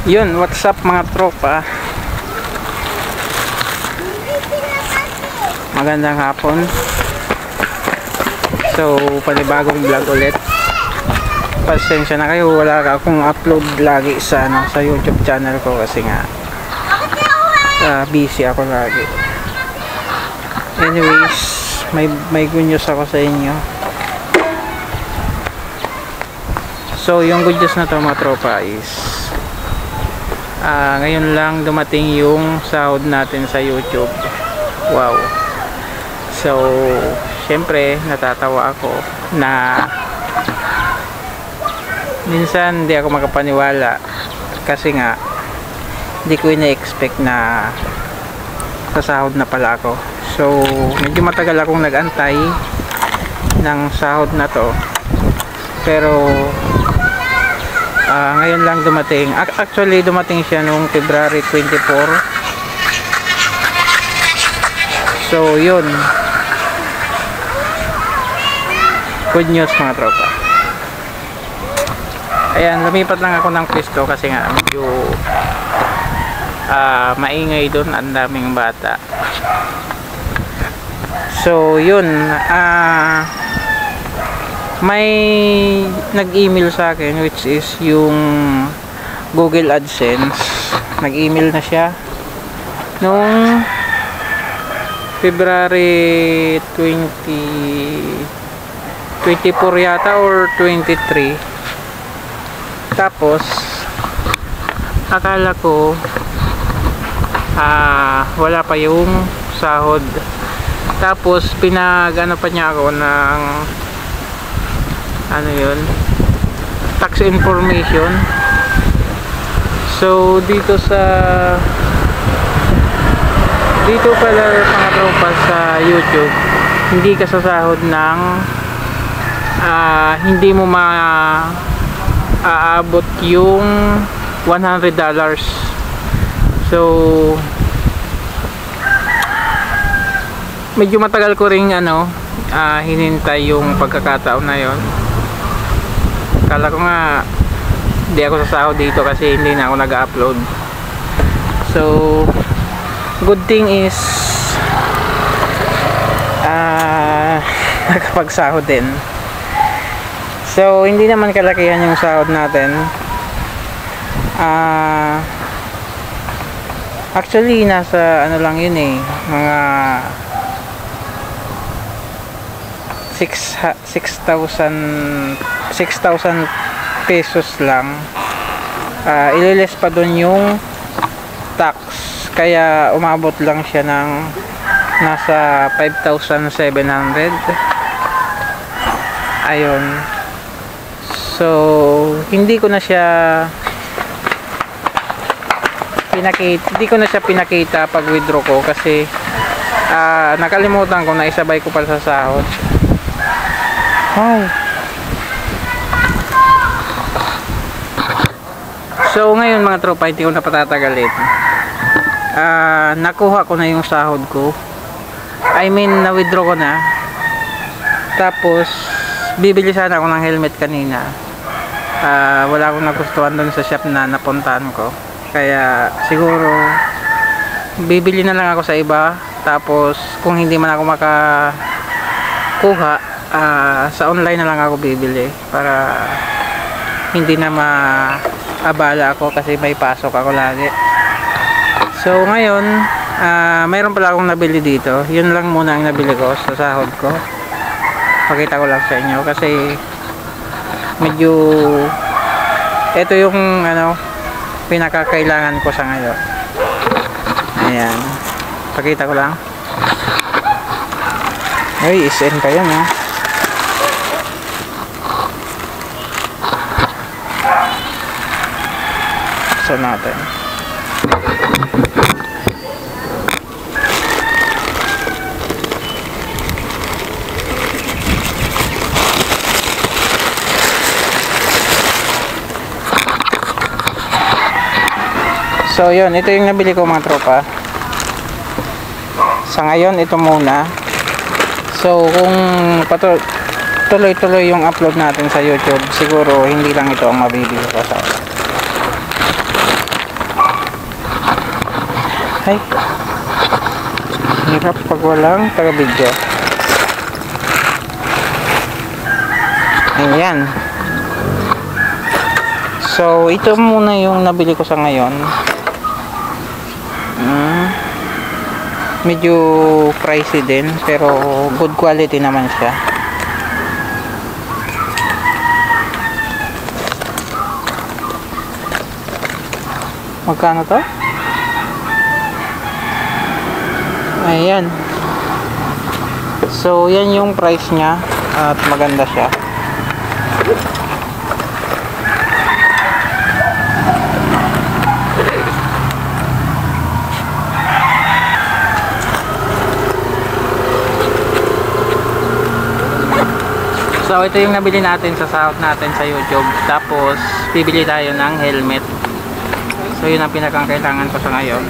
Yun, what's up mga tropa? Magandang hapon. So, panibagong vlog ulit. Pasensya na kayo, wala akong upload lagi sa YouTube channel ko kasi nga busy ako lagi. Anyways, may good news ako sa inyo. So, yung good news na to mga tropa is ngayon lang dumating yung sahod natin sa YouTube. Wow. So, syempre natatawa ako na minsan hindi ako makapaniwala kasi nga hindi ko ina-expect na sasahod na pala ako. So, medyo matagal akong nag-antay ng sahod na to. Pero ngayon lang dumating. Actually dumating siya noong February 24. So yun, good news mga tropa. Ayan, lumipat lang ako ng pwesto kasi nga medyo maingay doon, ang daming bata. So yun, may nag-email sa akin which is yung Google AdSense. Nag-email na siya noong February 24 yata or 23. Tapos akala ko wala pa yung sahod. Tapos pinag-ano pa niya ako ng tax information. So dito pala mga tropa sa YouTube, hindi ka sasahod ng hindi mo maaabot yung $100. So medyo matagal ko ring hinintay yung pagkakataon na yon. Kala ko nga hindi ako sasahod dito kasi hindi na ako nag-upload. So good thing is nakapagsahod din. So hindi naman kalakihan yung sahod natin. Actually nasa lang yun mga 6,000 pesos lang. Ililes pa dun yung tax, kaya umabot lang siya ng nasa 5,700. Ayun. So hindi ko na siya pinakita pag withdraw ko kasi nakalimutan ko na isabay ko pala sa sahod. Hi. So ngayon mga tropa, hindi ko na patatagalin. Nakuha ko na yung sahod ko. I mean, na-withdraw ko na. Tapos bibili sana ako ng helmet kanina. Wala akong nagustuhan doon sa shop na napuntahan ko. Kaya siguro bibili na lang ako sa iba. Tapos kung hindi man ako makakuha, sa online na lang ako bibili para hindi na maabala ako kasi may pasok ako lagi. So ngayon mayroon pala akong nabili dito. Yun lang muna ang nabili ko sa sahod ko. Pakita ko lang sa inyo kasi medyo ito yung pinakakailangan ko sa ngayon. Ayan, pakita ko lang. Ay, SN ka yan Saan natin? So yun, ito yung nabili ko mga tropa. Sa ngayon, ito muna. So kung tuloy-tuloy yung upload natin sa YouTube, siguro hindi lang ito ang mabibili ko sa Ay, hirap pag walang taga-video. Ayan. So, ito muna yung nabili ko sa ngayon. Medyo pricey din, pero good quality naman siya. Magkano to? Ayan. So, yan yung price niya at maganda siya. So, ito yung nabili natin sa sahod natin sa YouTube. Tapos, bibili tayo ng helmet. So, yun ang pinakang kailangan ko sa ngayon.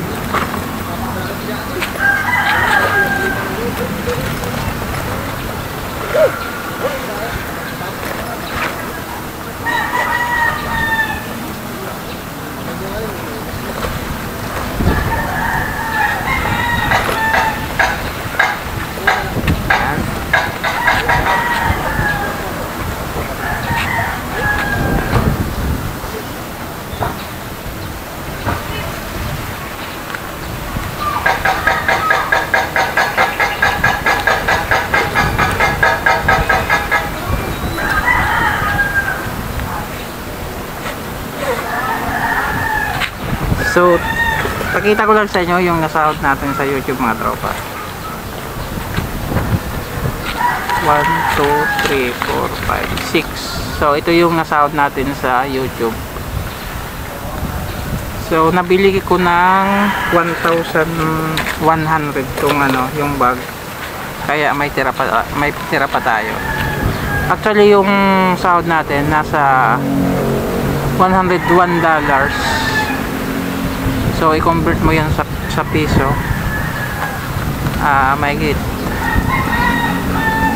So, pakita ko lang sa inyo yung nasahod natin sa YouTube mga tropa. 1, 2, 3, 4, 5, 6. So, ito yung nasahod natin sa YouTube. So, nabili ko ng 1,100 tong ano, yung bag. Kaya may tira pa tayo. Actually, yung sahod natin nasa $101. So, i-convert mo yan sa piso. May higit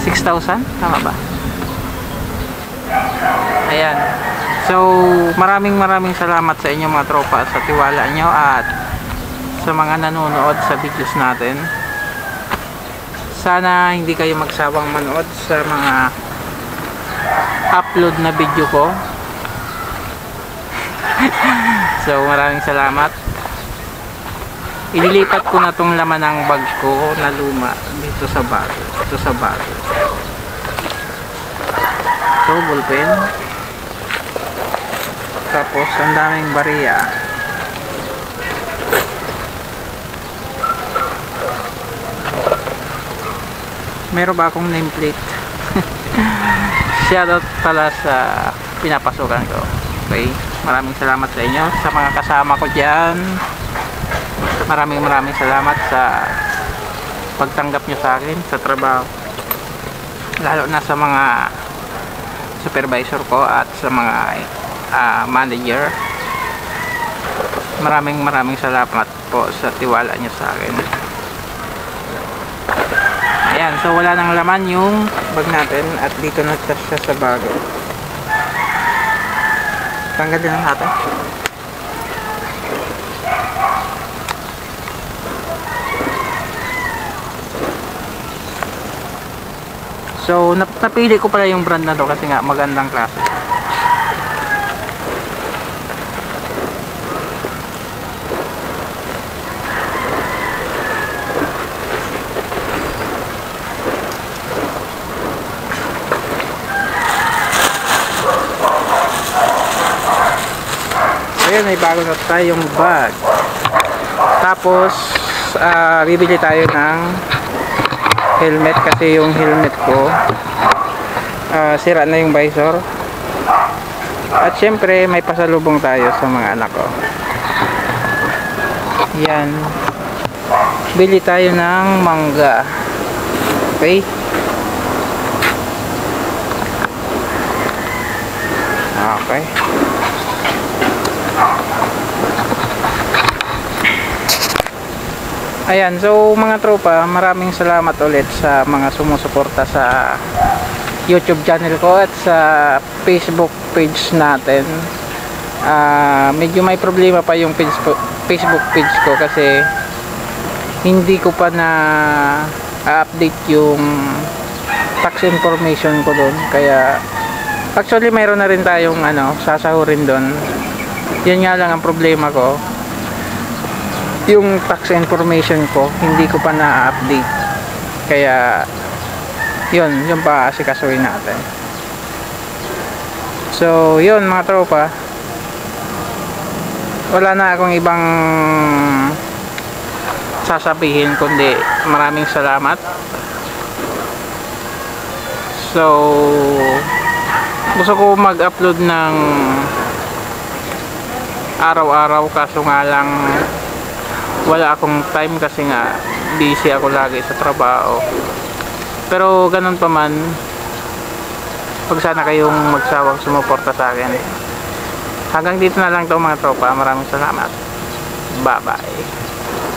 6,000? Tama ba? Ayan. So, maraming salamat sa inyo mga tropa sa tiwala nyo at sa mga nanonood sa videos natin. Sana hindi kayo magsawang manood sa mga upload na video ko. So, maraming salamat. Ililipat ko na tong laman ng bag ko na luma dito sa bag. Ito sa bag. So, ballpen. Tapos, ang daming bariya. Meron ba akong nameplate? Shoutout pala sa pinapasukan ko. Okay? Maraming salamat sa inyo. Sa mga kasama ko dyan. Maraming salamat sa pagtanggap nyo sa akin sa trabaho, lalo na sa mga supervisor ko at sa mga manager. Maraming salamat po sa tiwala nyo sa akin. Ayan, so wala nang laman yung bag natin at dito na siya sa bag. Tanggalin na natin. So, napili ko pala yung brand na to kasi nga magandang klase. So, yun, may bago na tayong bag. Tapos, bibili tayo ng helmet kasi yung helmet ko sira na yung visor at syempre may pasalubong tayo sa mga anak ko. Yan, bili tayo ng mangga. Okay, okay. Ayan, so mga tropa, maraming salamat ulit sa mga sumusuporta sa YouTube channel ko at sa Facebook page natin. Medyo may problema pa yung Facebook page ko kasi hindi ko pa na update yung tax information ko doon. Kaya actually mayroon na rin tayong sasahurin doon. Yun nga lang ang problema ko, yung tax information ko hindi ko pa na-update. Kaya yun pa asikasuhin natin. So yun mga tropa, wala na akong ibang sasabihin kundi maraming salamat. So gusto ko mag-upload ng araw-araw, kaso nga lang wala akong time kasi nga busy ako lagi sa trabaho. Pero ganun pa man, wag sana kayong magsawang sumuporta sa akin. Hanggang dito na lang to mga tropa. Maraming salamat. Bye bye.